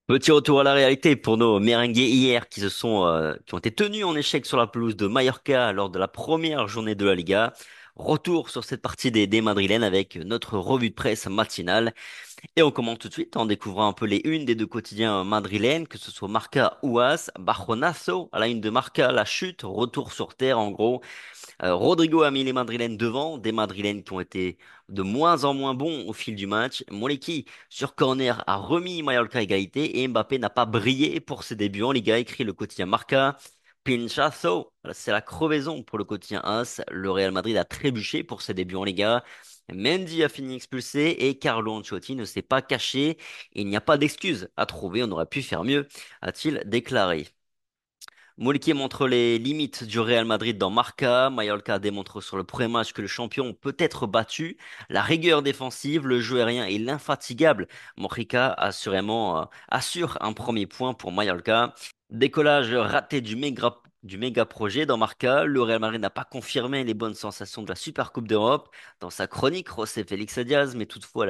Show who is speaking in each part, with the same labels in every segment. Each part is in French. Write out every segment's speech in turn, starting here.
Speaker 1: Petit retour à la réalité pour nos merengues hier qui ont été tenus en échec sur la pelouse de Mallorca lors de la première journée de la Liga. Retour sur cette partie des Madrilènes avec notre revue de presse matinale. Et on commence tout de suite en découvrant un peu les unes des deux quotidiens madrilènes, que ce soit Marca ou AS. Bajonazo à la une de Marca, la chute, retour sur terre en gros. Rodrigo a mis les Madrilènes devant, des Madrilènes qui ont été de moins en moins bons au fil du match. Moleki, sur corner, a remis Mallorca à égalité et Mbappé n'a pas brillé pour ses débuts en Liga, écrit le quotidien Marca. Pinchazo, c'est la crevaison pour le quotidien AS. Le Real Madrid a trébuché pour ses débuts en Liga. Mendy a fini expulsé et Carlo Ancelotti ne s'est pas caché. Il n'y a pas d'excuse à trouver, on aurait pu faire mieux, a-t-il déclaré. Molki montre les limites du Real Madrid dans Marca. Mallorca démontre sur le premier match que le champion peut être battu. La rigueur défensive, le jeu aérien et l'infatigable Mojica assure un premier point pour Mallorca. Décollage raté du méga projet dans Marca. Le Real Madrid n'a pas confirmé les bonnes sensations de la Super Coupe d'Europe. Dans sa chronique, José Félix Diaz met toutefois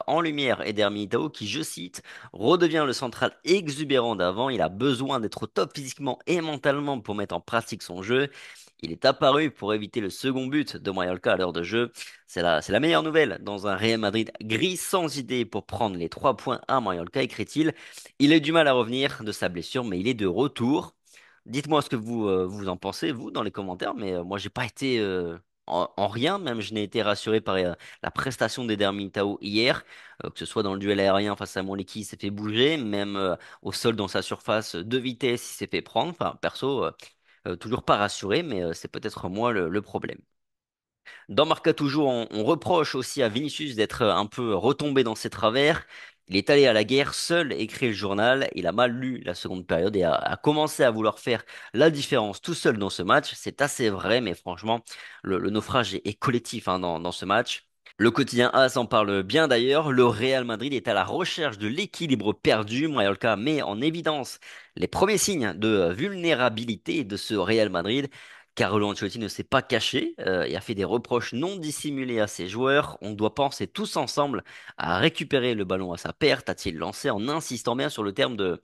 Speaker 1: en lumière Eder Militao qui, je cite, redevient le central exubérant d'avant. Il a besoin d'être au top physiquement et mentalement pour mettre en pratique son jeu. Il est apparu pour éviter le second but de Mallorca à l'heure de jeu. C'est la meilleure nouvelle dans un Real Madrid gris sans idée pour prendre les 3 points à Mallorca, écrit-il. Il a eu du mal à revenir de sa blessure, mais il est de retour. Dites-moi ce que vous en pensez, vous, dans les commentaires, mais moi, j'ai pas été en rien, même je n'ai été rassuré par la prestation d'Eder Militao hier, que ce soit dans le duel aérien face à Monleki, il s'est fait bouger, même au sol dans sa surface de vitesse, il s'est fait prendre. Enfin, perso, toujours pas rassuré, mais c'est peut-être moi le problème. Dans Marca toujours, on reproche aussi à Vinicius d'être un peu retombé dans ses travers. Il est allé à la guerre seul, écrit le journal. Il a mal lu la seconde période et a commencé à vouloir faire la différence tout seul dans ce match. C'est assez vrai, mais franchement, le naufrage est collectif hein, dans ce match. Le quotidien AS en parle bien d'ailleurs. Le Real Madrid est à la recherche de l'équilibre perdu. Mallorca met en évidence les premiers signes de vulnérabilité de ce Real Madrid. Carlo Ancelotti ne s'est pas caché et a fait des reproches non dissimulés à ses joueurs. On doit penser tous ensemble à récupérer le ballon à sa perte, a-t-il lancé en insistant bien sur le terme de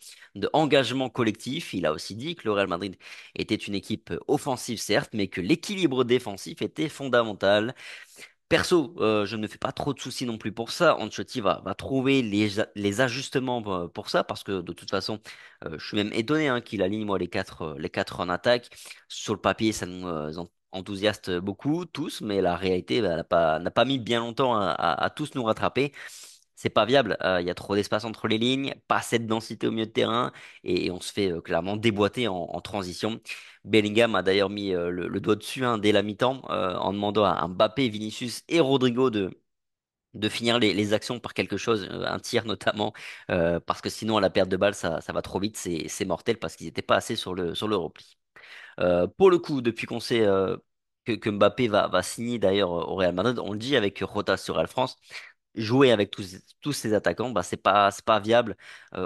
Speaker 1: engagement collectif. Il a aussi dit que le Real Madrid était une équipe offensive certes, mais que l'équilibre défensif était fondamental. Perso, je ne me fais pas trop de soucis non plus pour ça. Ancelotti va trouver les ajustements pour ça, parce que de toute façon, je suis même étonné hein, qu'il aligne moi les quatre en attaque. Sur le papier, ça nous enthousiaste beaucoup tous, mais la réalité bah, n'a pas mis bien longtemps à tous nous rattraper. C'est pas viable. Il y a trop d'espace entre les lignes, pas assez de densité au milieu de terrain, et on se fait clairement déboîter en transition. Bellingham a d'ailleurs mis le doigt dessus hein, dès la mi-temps en demandant à Mbappé, Vinicius et Rodrigo de finir les actions par quelque chose, un tir notamment, parce que sinon à la perte de balle ça va trop vite, c'est mortel parce qu'ils n'étaient pas assez sur le repli. Pour le coup, depuis qu'on sait que Mbappé va signer d'ailleurs au Real Madrid, on le dit avec Rota sur Real France, jouer avec tous ces attaquants, bah c'est pas viable,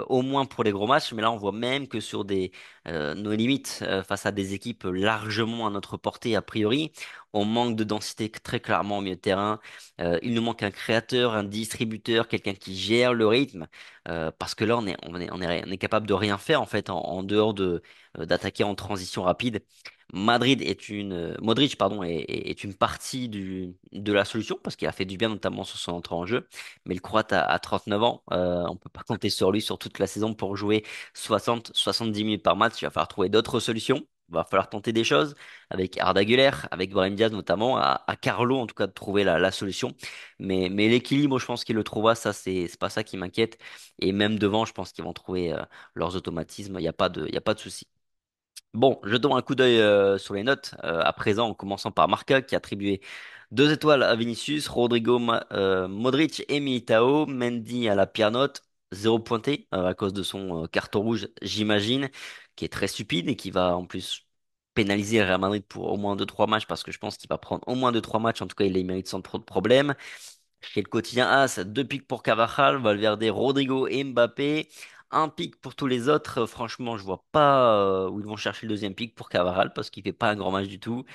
Speaker 1: au moins pour les gros matchs. Mais là, on voit même que sur nos limites face à des équipes largement à notre portée a priori, on manque de densité très clairement au milieu de terrain. Il nous manque un créateur, un distributeur, quelqu'un qui gère le rythme, parce que là, on est capable de rien faire en fait en dehors d'attaquer en transition rapide. Modric, pardon, est une partie de la solution parce qu'il a fait du bien notamment sur son entrée en jeu. Mais le Croate a 39 ans. On peut pas compter sur lui sur toute la saison pour jouer 60-70 minutes par match. Il va falloir trouver d'autres solutions. Il va falloir tenter des choses avec Arda Güler, avec Brahim Diaz notamment, à Carlo en tout cas de trouver la solution. Mais l'équilibre, je pense qu'il le trouvera. Ça, c'est pas ça qui m'inquiète. Et même devant, je pense qu'ils vont trouver leurs automatismes. Il y a pas de souci. Bon, jetons un coup d'œil sur les notes. À présent, en commençant par Marca, qui a attribué 2 étoiles à Vinicius, Rodrigo, Modric et Militao, Mendy à la pire note, zéro pointé à cause de son carton rouge, j'imagine, qui est très stupide et qui va en plus pénaliser le Real Madrid pour au moins 2-3 matchs, parce que je pense qu'il va prendre au moins 2-3 matchs. En tout cas, il les mérite sans trop de problèmes. Chez le quotidien AS, 2 pics pour Carvajal, Valverde, Rodrigo et Mbappé. Un pic pour tous les autres. Franchement, je vois pas où ils vont chercher le deuxième pic pour Carvajal parce qu'il fait pas un grand match du tout.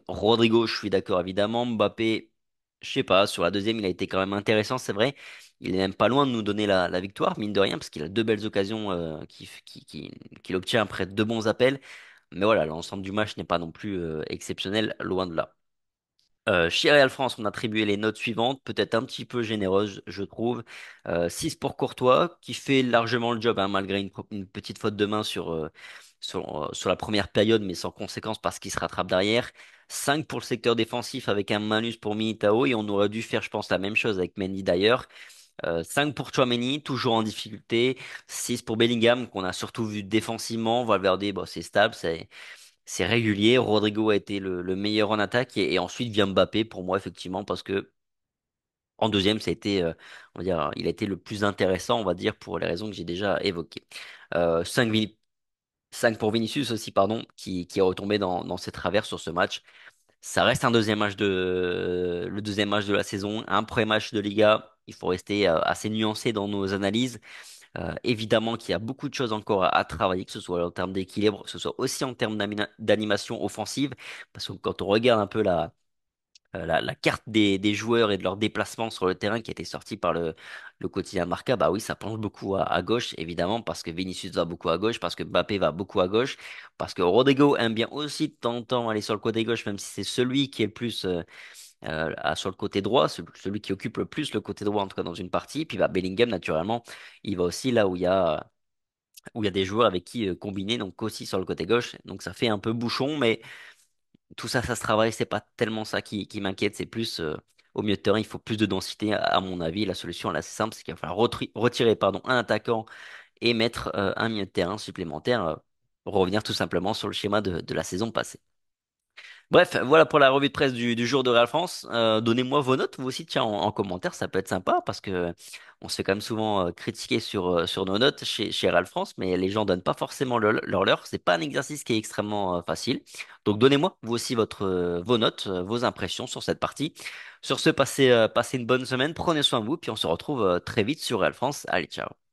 Speaker 1: Rodrigo, je suis d'accord évidemment. Mbappé, Je sais pas, sur la deuxième, il a été quand même intéressant, c'est vrai. Il est même pas loin de nous donner la victoire, mine de rien, parce qu'il a deux belles occasions qu'il obtient après deux bons appels. Mais voilà, l'ensemble du match n'est pas non plus exceptionnel, loin de là. Chez Real France, on a attribué les notes suivantes, peut-être un petit peu généreuses, je trouve. 6 pour Courtois, qui fait largement le job, hein, malgré une petite faute de main sur la première période, mais sans conséquence parce qu'il se rattrape derrière. 5 pour le secteur défensif avec un malus pour Militao, et on aurait dû faire, je pense, la même chose avec Mendy d'ailleurs. 5 pour Tchouaméni, toujours en difficulté. 6 pour Bellingham, qu'on a surtout vu défensivement. Valverde, bon, c'est stable, c'est régulier. Rodrigo a été le meilleur en attaque et ensuite vient Mbappé pour moi effectivement parce que en deuxième ça a été on va dire il a été le plus intéressant on va dire pour les raisons que j'ai déjà évoquées. 5 pour Vinicius aussi pardon qui est retombé dans ses travers sur ce match. Ça reste le deuxième match de la saison, un premier match de Liga. Il faut rester assez nuancé dans nos analyses. Évidemment qu'il y a beaucoup de choses encore à travailler, que ce soit en termes d'équilibre, que ce soit aussi en termes d'animation offensive, parce que quand on regarde un peu la carte des joueurs et de leurs déplacements sur le terrain qui a été sortie par le quotidien Marca, bah oui, ça penche beaucoup à gauche, évidemment, parce que Vinicius va beaucoup à gauche, parce que Mbappé va beaucoup à gauche, parce que Rodrigo aime bien aussi de temps en temps aller sur le côté gauche, même si c'est celui qui est le plus sur le côté droit, celui qui occupe le plus le côté droit, en tout cas dans une partie. Puis bah, Bellingham, naturellement, il va aussi là où il y a des joueurs avec qui combiner, donc aussi sur le côté gauche. Donc ça fait un peu bouchon, mais tout ça, ça se travaille. C'est pas tellement ça qui m'inquiète. C'est plus au milieu de terrain, il faut plus de densité. À mon avis, la solution là, c'est simple, c'est qu'il va falloir retirer pardon, un attaquant et mettre un milieu de terrain supplémentaire. Revenir tout simplement sur le schéma de la saison passée. Bref, voilà pour la revue de presse du jour de Real France. Donnez-moi vos notes, vous aussi, tiens, en commentaire, ça peut être sympa parce que on se fait quand même souvent critiquer sur nos notes chez Real France, mais les gens donnent pas forcément leur. C'est pas un exercice qui est extrêmement facile. Donc donnez-moi vous aussi vos notes, vos impressions sur cette partie. Sur ce, passez une bonne semaine, prenez soin de vous, puis on se retrouve très vite sur Real France. Allez, ciao.